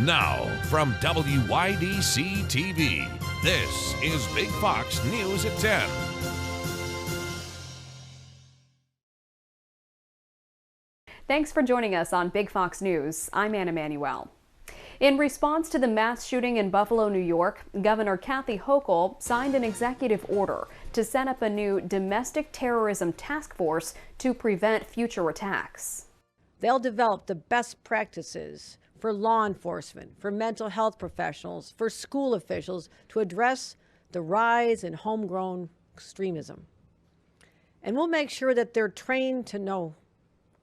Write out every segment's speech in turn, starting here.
Now, from WYDC TV, this is Big Fox News at 10. Thanks for joining us on Big Fox News. I'm Anna Manuel. In response to the mass shooting in Buffalo, New York, Governor Kathy Hochul signed an executive order to set up a new domestic terrorism task force to prevent future attacks. They'll develop the best practices for law enforcement, for mental health professionals, for school officials to address the rise in homegrown extremism. And we'll make sure that they're trained to know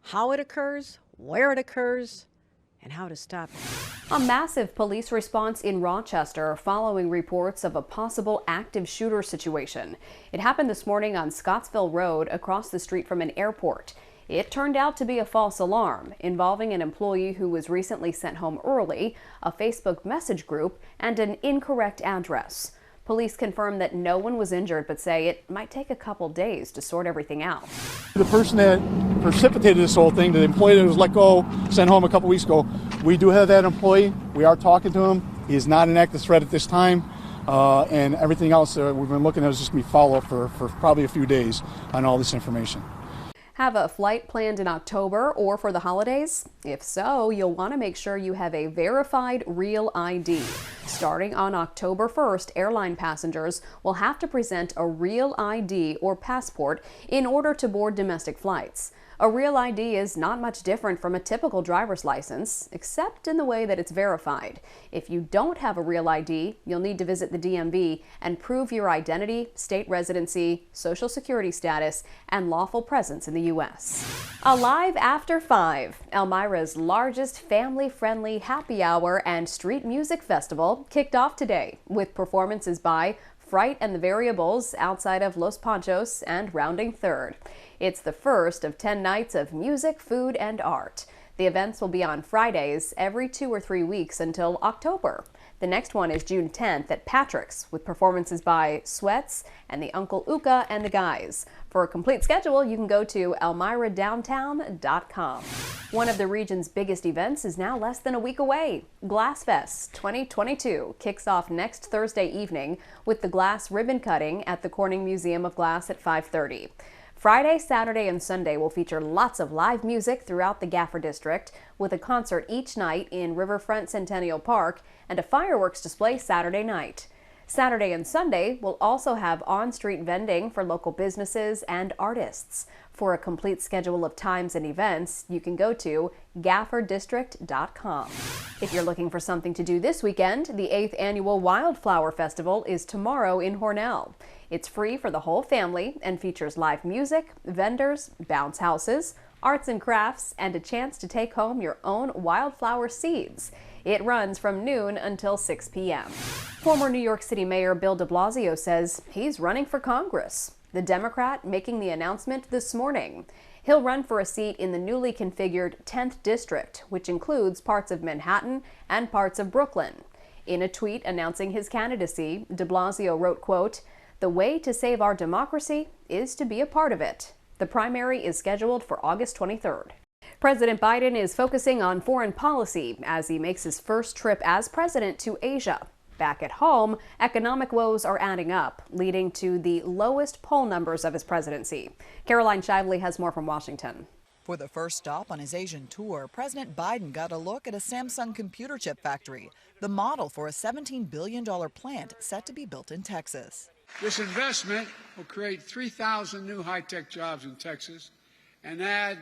how it occurs, where it occurs, and how to stop it. A massive police response in Rochester following reports of a possible active shooter situation. It happened this morning on Scottsville Road across the street from an airport. It turned out to be a false alarm involving an employee who was recently sent home early, a Facebook message group, and an incorrect address. Police confirmed that no one was injured, but say it might take a couple days to sort everything out. The person that precipitated this whole thing, the employee that was let go, sent home a couple weeks ago, we do have that employee. We are talking to him. He is not an active threat at this time. And everything else we've been looking at is just going to be follow-up for probably a few days on all this information. Have a flight planned in October or for the holidays? If so, you'll want to make sure you have a verified real ID. Starting on October 1st, airline passengers will have to present a real ID or passport in order to board domestic flights. A real ID is not much different from a typical driver's license, except in the way that it's verified. If you don't have a real ID, you'll need to visit the DMV and prove your identity, state residency, social security status, and lawful presence in the U.S. Alive After 5, Elmira's largest family-friendly happy hour and street music festival, kicked off today with performances by Fright and the Variables outside of Los Panchos and rounding third. It's the first of 10 nights of music, food, and art. The events will be on Fridays every 2 or 3 weeks until October. The next one is June 10th at Patrick's with performances by Sweats and the Uncle Uka and the Guys. For a complete schedule, you can go to elmiradowntown.com. One of the region's biggest events is now less than a week away. Glassfest 2022 kicks off next Thursday evening with the glass ribbon cutting at the Corning Museum of Glass at 5:30. Friday, Saturday, and Sunday will feature lots of live music throughout the Gaffer District, with a concert each night in Riverfront Centennial Park and a fireworks display Saturday night. Saturday and Sunday will also have on-street vending for local businesses and artists. For a complete schedule of times and events, you can go to gafferdistrict.com. If you're looking for something to do this weekend, the 8th Annual Wildflower Festival is tomorrow in Hornell. It's free for the whole family and features live music, vendors, bounce houses, arts and crafts, and a chance to take home your own wildflower seeds. It runs from noon until 6 p.m. Former New York City Mayor Bill de Blasio says he's running for Congress. The Democrat making the announcement this morning. He'll run for a seat in the newly configured 10th District, which includes parts of Manhattan and parts of Brooklyn. In a tweet announcing his candidacy, de Blasio wrote, quote, "The way to save our democracy is to be a part of it." The primary is scheduled for August 23rd. President Biden is focusing on foreign policy as he makes his first trip as president to Asia. Back at home, economic woes are adding up, leading to the lowest poll numbers of his presidency. Caroline Shively has more from Washington. For the first stop on his Asian tour, President Biden got a look at a Samsung computer chip factory, the model for a $17 billion plant set to be built in Texas. This investment will create 3,000 new high-tech jobs in Texas and add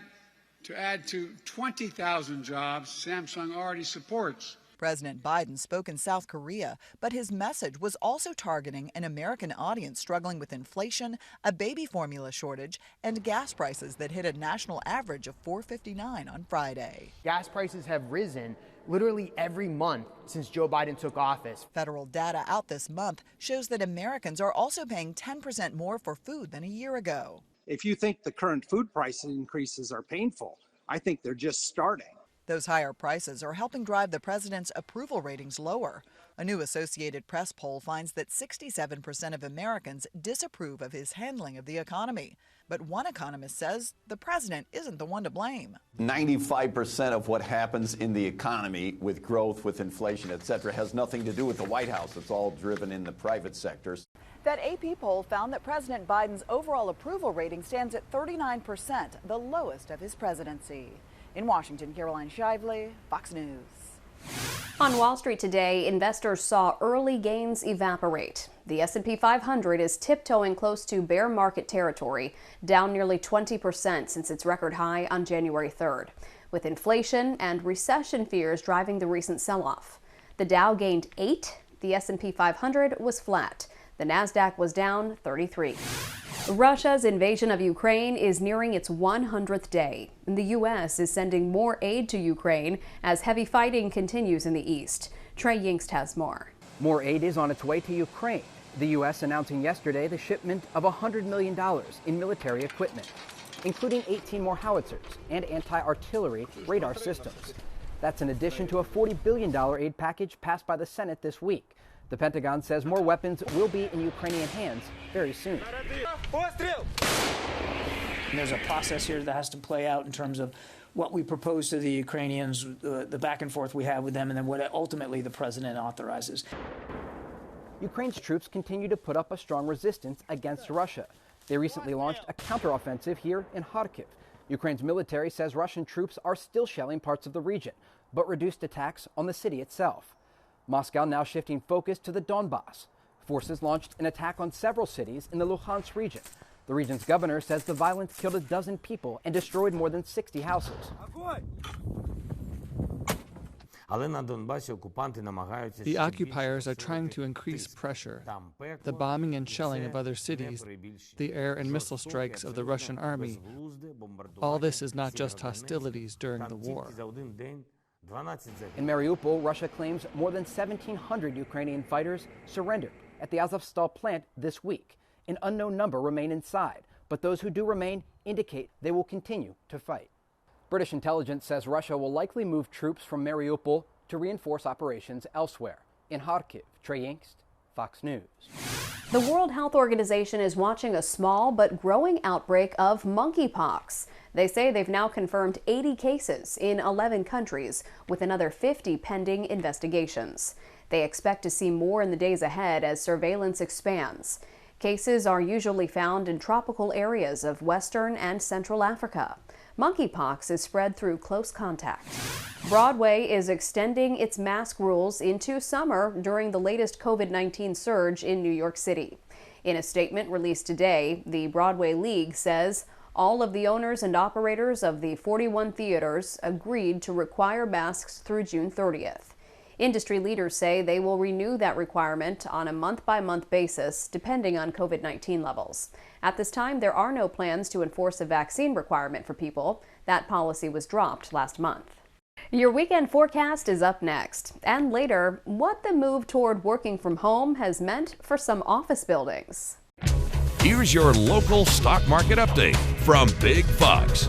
to 20,000 jobs Samsung already supports. President Biden spoke in South Korea, but his message was also targeting an American audience struggling with inflation, a baby formula shortage, and gas prices that hit a national average of $4.59 on Friday. Gas prices have risen literally every month since Joe Biden took office. Federal data out this month shows that Americans are also paying 10% more for food than a year ago. If you think the current food price increases are painful, I think they're just starting. Those higher prices are helping drive the president's approval ratings lower. A new Associated Press poll finds that 67% of Americans disapprove of his handling of the economy. But one economist says the president isn't the one to blame. 95% of what happens in the economy with growth, with inflation, et cetera, has nothing to do with the White House. It's all driven in the private sectors. That AP poll found that President Biden's overall approval rating stands at 39%, the lowest of his presidency. In Washington, Caroline Shively, Fox News. On Wall Street today, investors saw early gains evaporate. The S&P 500 is tiptoeing close to bear market territory, down nearly 20% since its record high on January 3rd, with inflation and recession fears driving the recent sell-off. The Dow gained 8, the S&P 500 was flat. The Nasdaq was down 33. Russia's invasion of Ukraine is nearing its 100th day. The U.S. is sending more aid to Ukraine as heavy fighting continues in the east. Trey Yingst has more. More aid is on its way to Ukraine. The U.S. announcing yesterday the shipment of $100 million in military equipment, including 18 more howitzers and anti-artillery radar systems. That's in addition to a $40 billion aid package passed by the Senate this week. The Pentagon says more weapons will be in Ukrainian hands very soon. There's a process here that has to play out in terms of what we propose to the Ukrainians, the back and forth we have with them, and then what ultimately the president authorizes. Ukraine's troops continue to put up a strong resistance against Russia. They recently launched a counteroffensive here in Kharkiv. Ukraine's military says Russian troops are still shelling parts of the region, but reduced attacks on the city itself. Moscow now shifting focus to the Donbass. Forces launched an attack on several cities in the Luhansk region. The region's governor says the violence killed a dozen people and destroyed more than 60 houses. The occupiers are trying to increase pressure. The bombing and shelling of other cities, the air and missile strikes of the Russian army. All this is not just hostilities during the war. In Mariupol, Russia claims more than 1,700 Ukrainian fighters surrendered at the Azovstal plant this week. An unknown number remain inside, but those who do remain indicate they will continue to fight. British intelligence says Russia will likely move troops from Mariupol to reinforce operations elsewhere. In Kharkiv, Trey Yingst, Fox News. The World Health Organization is watching a small but growing outbreak of monkeypox. They say they've now confirmed 80 cases in 11 countries, with another 50 pending investigations. They expect to see more in the days ahead as surveillance expands. Cases are usually found in tropical areas of Western and Central Africa. Monkeypox is spread through close contact. Broadway is extending its mask rules into summer during the latest COVID-19 surge in New York City. In a statement released today, the Broadway League says all of the owners and operators of the 41 theaters agreed to require masks through June 30th. Industry leaders say they will renew that requirement on a month-by-month basis, depending on COVID-19 levels. At this time, there are no plans to enforce a vaccine requirement for people. That policy was dropped last month. Your weekend forecast is up next. And later, what the move toward working from home has meant for some office buildings. Here's your local stock market update from Big Fox.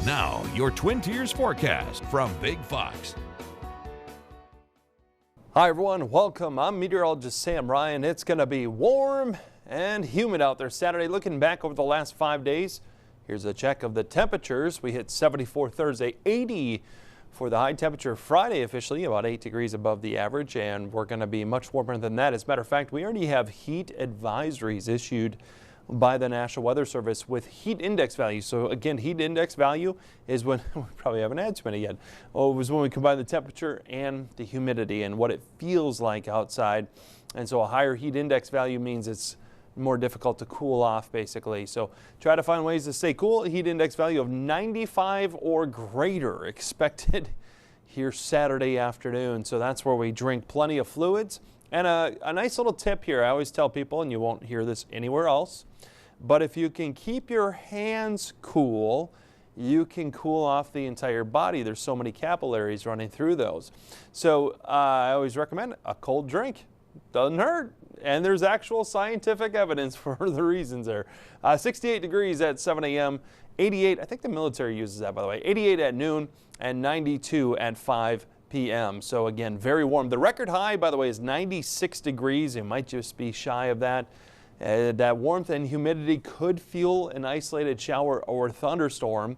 Now, your Twin Tiers forecast from Big Fox. Hi everyone, welcome. I'm meteorologist Sam Ryan. It's going to be warm and humid out there Saturday. Looking back over the last 5 days, here's a check of the temperatures. We hit 74 Thursday, 80 for the high temperature Friday officially, about 8 degrees above the average, and we're going to be much warmer than that. As a matter of fact, we already have heat advisories issued by the National Weather Service with heat index value. So again, heat index value is when, we probably haven't had too many yet, it was when we combine the temperature and the humidity and what it feels like outside. And so a higher heat index value means it's more difficult to cool off basically. So try to find ways to stay cool. Heat index value of 95 or greater expected here Saturday afternoon. So that's where we drink plenty of fluids And a nice little tip here, I always tell people, and you won't hear this anywhere else, but if you can keep your hands cool, you can cool off the entire body. There's so many capillaries running through those. So I always recommend a cold drink. Doesn't hurt. And there's actual scientific evidence for the reasons there. 68 degrees at 7 a.m., 88, I think the military uses that, by the way, 88 at noon, and 92 at 5 p.m. So again, very warm. The record high, by the way, is 96 degrees. It might just be shy of that. That warmth and humidity could fuel an isolated shower or thunderstorm.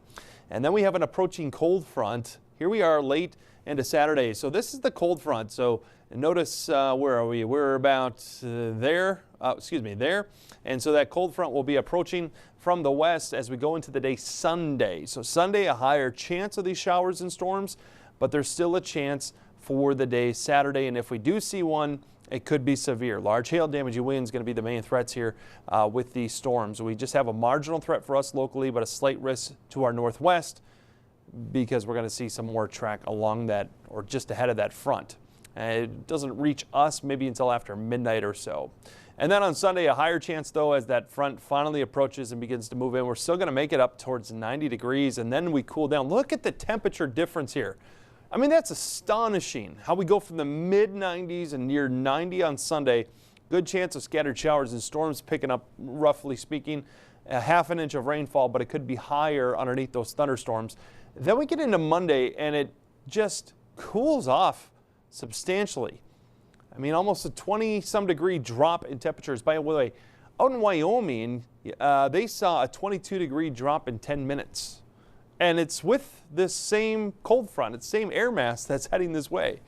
And then we have an approaching cold front. Here we are late into Saturday. So this is the cold front. So notice, where are we? We're about there. And so that cold front will be approaching from the west as we go into the day Sunday. So Sunday, a higher chance of these showers and storms, but there's still a chance for the day Saturday. And if we do see one, it could be severe. Large hail damaging winds going to be the main threats here with these storms. We just have a marginal threat for us locally, but a slight risk to our northwest because we're going to see some more track along that or just ahead of that front. And it doesn't reach us maybe until after midnight or so. And then on Sunday, a higher chance, though, as that front finally approaches and begins to move in. We're still going to make it up towards 90 degrees, and then we cool down. Look at the temperature difference here. I mean, that's astonishing how we go from the mid-90s and near 90 on Sunday. Good chance of scattered showers and storms picking up, roughly speaking, a half an inch of rainfall, but it could be higher underneath those thunderstorms. Then we get into Monday, and it just cools off substantially. I mean, almost a 20-some degree drop in temperatures. By the way, out in Wyoming, they saw a 22-degree drop in 10 minutes. And it's with this same cold front, it's the same air mass that's heading this way.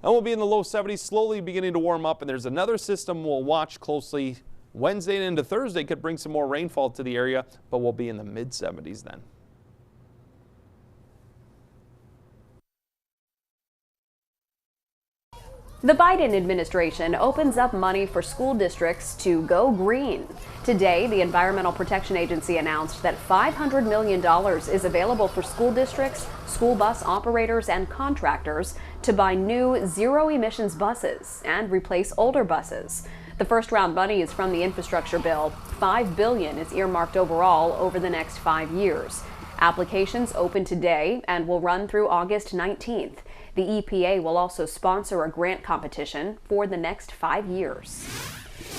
And we'll be in the low 70s, slowly beginning to warm up. And there's another system we'll watch closely. Wednesday and into Thursday could bring some more rainfall to the area, but we'll be in the mid-70s then. The Biden administration opens up money for school districts to go green. Today, the Environmental Protection Agency announced that $500 million is available for school districts, school bus operators, and contractors to buy new zero-emissions buses and replace older buses. The first round money is from the infrastructure bill. $5 billion is earmarked overall over the next 5 years. Applications open today and will run through August 19th. The EPA will also sponsor a grant competition for the next 5 years.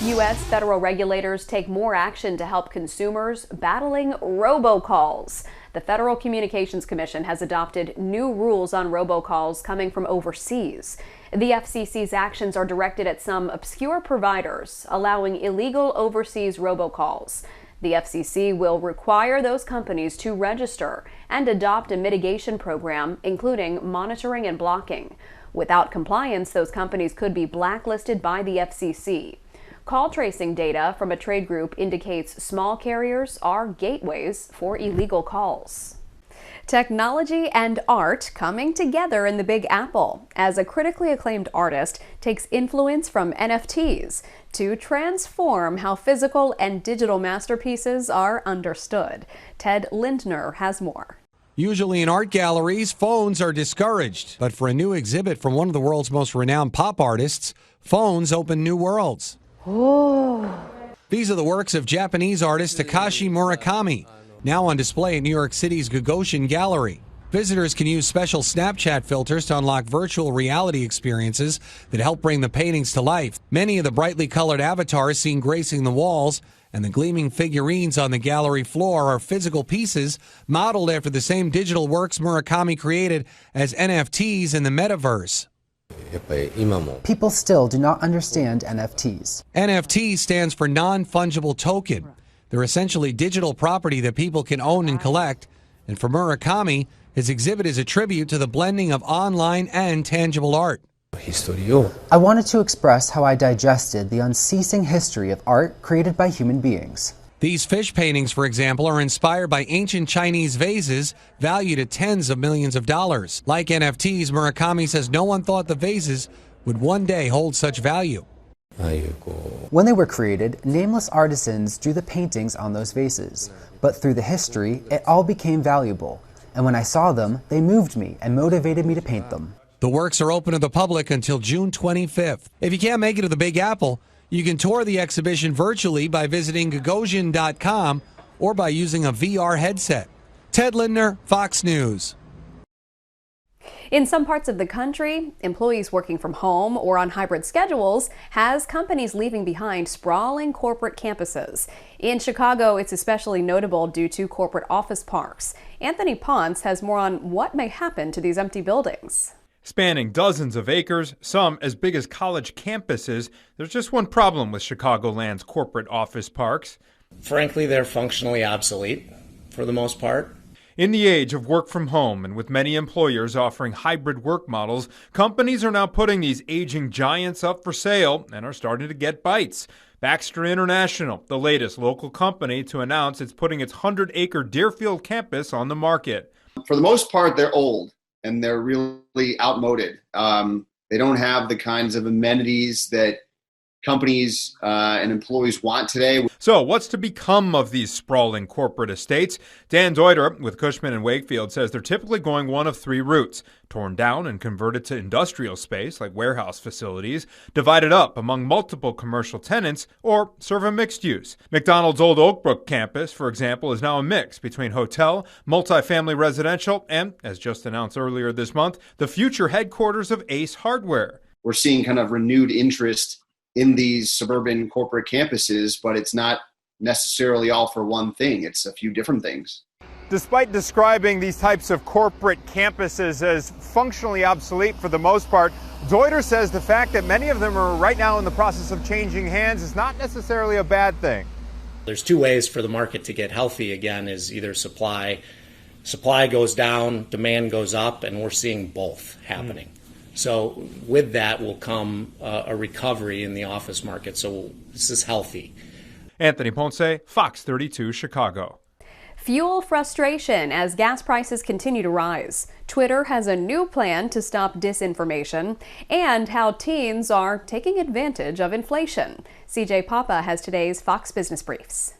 U.S. federal regulators take more action to help consumers battling robocalls. The Federal Communications Commission has adopted new rules on robocalls coming from overseas. The FCC's actions are directed at some obscure providers, allowing illegal overseas robocalls. The FCC will require those companies to register and adopt a mitigation program, including monitoring and blocking. Without compliance, those companies could be blacklisted by the FCC. Call tracing data from a trade group indicates small carriers are gateways for illegal calls. Technology and art coming together in the Big Apple as a critically acclaimed artist takes influence from NFTs to transform how physical and digital masterpieces are understood. Ted Lindner has more. Usually in art galleries, phones are discouraged. But for a new exhibit from one of the world's most renowned pop artists, phones open new worlds. Oh. These are the works of Japanese artist Takashi Murakami, now on display at New York City's Gagosian Gallery. Visitors can use special Snapchat filters to unlock virtual reality experiences that help bring the paintings to life. Many of the brightly colored avatars seen gracing the walls and the gleaming figurines on the gallery floor are physical pieces modeled after the same digital works Murakami created as NFTs in the metaverse. People still do not understand NFTs. NFT stands for non-fungible token. They're essentially digital property that people can own and collect. And for Murakami, his exhibit is a tribute to the blending of online and tangible art. I wanted to express how I digested the unceasing history of art created by human beings. These fish paintings, for example, are inspired by ancient Chinese vases valued at tens of millions of dollars. Like NFTs, Murakami says no one thought the vases would one day hold such value. When they were created, nameless artisans drew the paintings on those vases. But through the history, it all became valuable. And when I saw them, they moved me and motivated me to paint them. The works are open to the public until June 25th. If you can't make it to the Big Apple, you can tour the exhibition virtually by visiting Gagosian.com or by using a VR headset. Ted Lindner, Fox News. In some parts of the country, employees working from home or on hybrid schedules has companies leaving behind sprawling corporate campuses. In Chicago, it's especially notable due to corporate office parks. Anthony Ponce has more on what may happen to these empty buildings. Spanning dozens of acres, some as big as college campuses, there's just one problem with Chicagoland's corporate office parks. Frankly, they're functionally obsolete for the most part. In the age of work from home and with many employers offering hybrid work models, companies are now putting these aging giants up for sale and are starting to get bites. Baxter International, the latest local company to announce it's putting its 100-acre Deerfield campus on the market. For the most part, they're old and they're really outmoded. They don't have the kinds of amenities that companies and employees want today. So what's to become of these sprawling corporate estates? Dan Deuter with Cushman & Wakefield says they're typically going one of three routes: torn down and converted to industrial space like warehouse facilities, divided up among multiple commercial tenants, or serve a mixed use. McDonald's Old Oakbrook campus, for example, is now a mix between hotel, multifamily residential, and, as just announced earlier this month, the future headquarters of Ace Hardware. We're seeing kind of renewed interest in these suburban corporate campuses, but it's not necessarily all for one thing. It's a few different things. Despite describing these types of corporate campuses as functionally obsolete for the most part, Deuter says the fact that many of them are right now in the process of changing hands is not necessarily a bad thing. There's two ways for the market to get healthy again: is either supply goes down, demand goes up, and we're seeing both happening. So with that will come a recovery in the office market. So this is healthy. Anthony Ponce, Fox 32, Chicago. Fuel frustration as gas prices continue to rise. Twitter has a new plan to stop disinformation, and how teens are taking advantage of inflation. CJ Papa has today's Fox Business Briefs.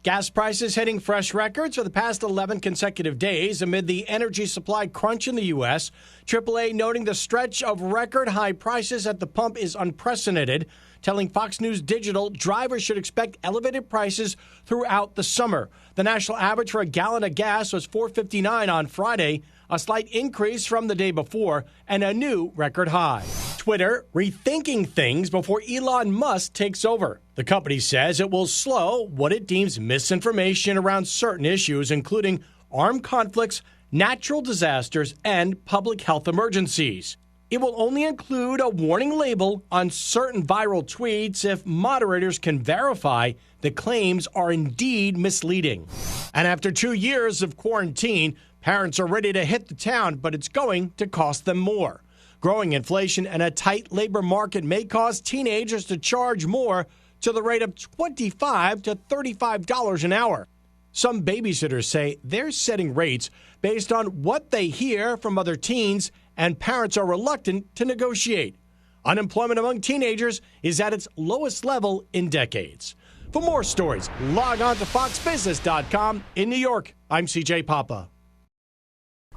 Gas prices hitting fresh records for the past 11 consecutive days amid the energy supply crunch in the U.S. AAA noting the stretch of record high prices at the pump is unprecedented, telling Fox News Digital drivers should expect elevated prices throughout the summer. The national average for a gallon of gas was $4.59 on Friday, a slight increase from the day before, and a new record high. Twitter rethinking things before Elon Musk takes over. The company says it will slow what it deems misinformation around certain issues, including armed conflicts, natural disasters, and public health emergencies. It will only include a warning label on certain viral tweets if moderators can verify the claims are indeed misleading. And after 2 years of quarantine, parents are ready to hit the town, but it's going to cost them more. Growing inflation and a tight labor market may cause teenagers to charge more, to the rate of $25 to $35 an hour. Some babysitters say they're setting rates based on what they hear from other teens, and parents are reluctant to negotiate. Unemployment among teenagers is at its lowest level in decades. For more stories, log on to foxbusiness.com. In New York, I'm CJ Papa.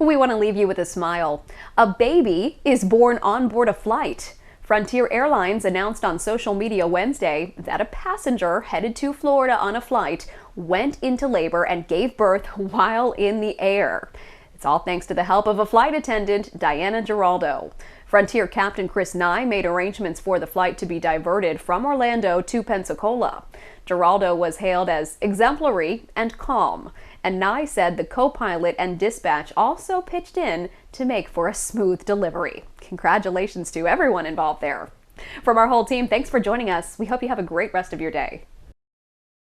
We want to leave you with a smile. A baby is born on board a flight. Frontier Airlines announced on social media Wednesday that a passenger headed to Florida on a flight went into labor and gave birth while in the air. It's all thanks to the help of a flight attendant, Diana Giraldo. Frontier Captain Chris Nye made arrangements for the flight to be diverted from Orlando to Pensacola. Giraldo was hailed as exemplary and calm, and Nye said the co-pilot and dispatch also pitched in to make for a smooth delivery. Congratulations to everyone involved there. From our whole team, thanks for joining us. We hope you have a great rest of your day.